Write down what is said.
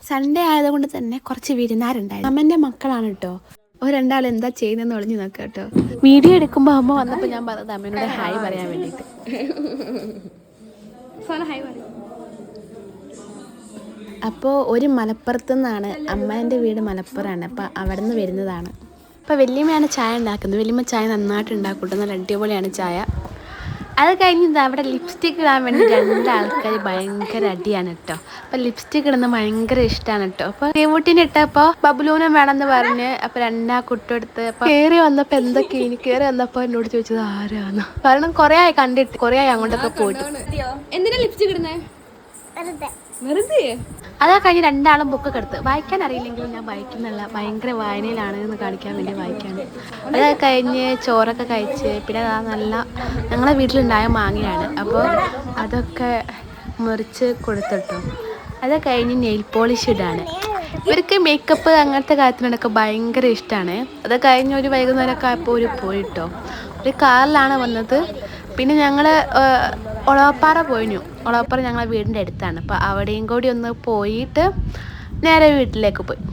Sunday ആയതുകൊണ്ട് തന്നെ കുറച്ച് വിരുന്നാരുണ്ടായിരുന്നു. അമ്മൻ്റെ മക്കളാണ് കേട്ടോ. രണ്ടാൾ എന്താ ചെയ്യുന്നതെന്ന് ഒളിഞ്ഞു നോക്കാം കേട്ടോ. വീഡിയോ എടുക്കുമ്പോൾ അമ്മ വന്നപ്പോൾ ഞാൻ പറഞ്ഞത് അമ്മേനോട് ഹായ് പറയാൻ വേണ്ടിയിട്ട്. അപ്പോൾ ഒരു മലപ്പുറത്തു നിന്നാണ്, അമ്മേൻ്റെ വീട് മലപ്പുറമാണ്. അപ്പോൾ അവിടെ നിന്ന് വരുന്നതാണ്. അപ്പോൾ വല്യമ്മയാണ് ചായ ഉണ്ടാക്കുന്നത്. വല്യമ്മ ചായ നന്നായിട്ട് ഉണ്ടാക്കും, നല്ല അടിപൊളിയാണ് ചായ. അത് കഴിഞ്ഞത് അവിടെ ലിപ്സ്റ്റിക്ക് ഇടാൻ വേണ്ടി രണ്ടാൾക്കാർ ഭയങ്കര അടിയാണ് കേട്ടോ. അപ്പോൾ ലിപ്സ്റ്റിക്ക് ഇടുന്നത് ഭയങ്കര ഇഷ്ടമാണ് കേട്ടോ. അപ്പോൾ ദേവൂട്ടിനെ ഇട്ടപ്പോൾ ബബുലൂനും വേണമെന്ന് പറഞ്ഞ് അപ്പോൾ രണ്ടാ കുട്ടെടുത്ത് അപ്പോൾ കയറി വന്നപ്പോൾ എന്തൊക്കെയാണ് കയറി വന്നപ്പോൾ എന്നോട് ചോദിച്ചത് ആരാന്ന്. കാരണം കുറേ ആയി കണ്ടിട്ട്, കുറേ ആയി അങ്ങോട്ടൊക്കെ പോയിട്ട്. എന്തിനാ ലിപ്സ്റ്റിക് ഇടുന്നേ? അതാ കഴിഞ്ഞ് രണ്ടാളും ബുക്കൊക്കെ എടുത്ത്. വായിക്കാൻ അറിയില്ലെങ്കിലും ഞാൻ വായിക്കുന്നില്ല, ഭയങ്കര വായനയിലാണ് എന്ന് കാണിക്കാൻ വേണ്ടി വായിക്കാണ്. അതൊക്കെ കഴിഞ്ഞ് ചോറൊക്കെ കഴിച്ച് പിന്നെ അതാ നല്ല ഞങ്ങളെ വീട്ടിലുണ്ടായ മാങ്ങയാണ്. അപ്പോൾ അതൊക്കെ മുറിച്ച് കൊടുത്തിട്ടു. അത് കഴിഞ്ഞ് നെയിൽ പോളിഷ് ഇടാണ്. ഇവർക്ക് മേക്കപ്പ് അങ്ങനത്തെ കാര്യത്തിനൊക്കെ ഭയങ്കര ഇഷ്ടമാണ്. അത് കഴിഞ്ഞ് ഒരു വൈകുന്നേരമൊക്കെ ആയപ്പോൾ ഒരു പോയിട്ടോ. ഒരു കാറിലാണ് വന്നത്. പിന്നെ ഞങ്ങൾ ഒളവപ്പാറ പോയിനു. ഒളവപ്പാറ ഞങ്ങളെ വീടിൻ്റെ അടുത്താണ്. അപ്പോൾ അവിടെയും കൂടി ഒന്ന് പോയിട്ട് നേരെ വീട്ടിലേക്ക് പോയി.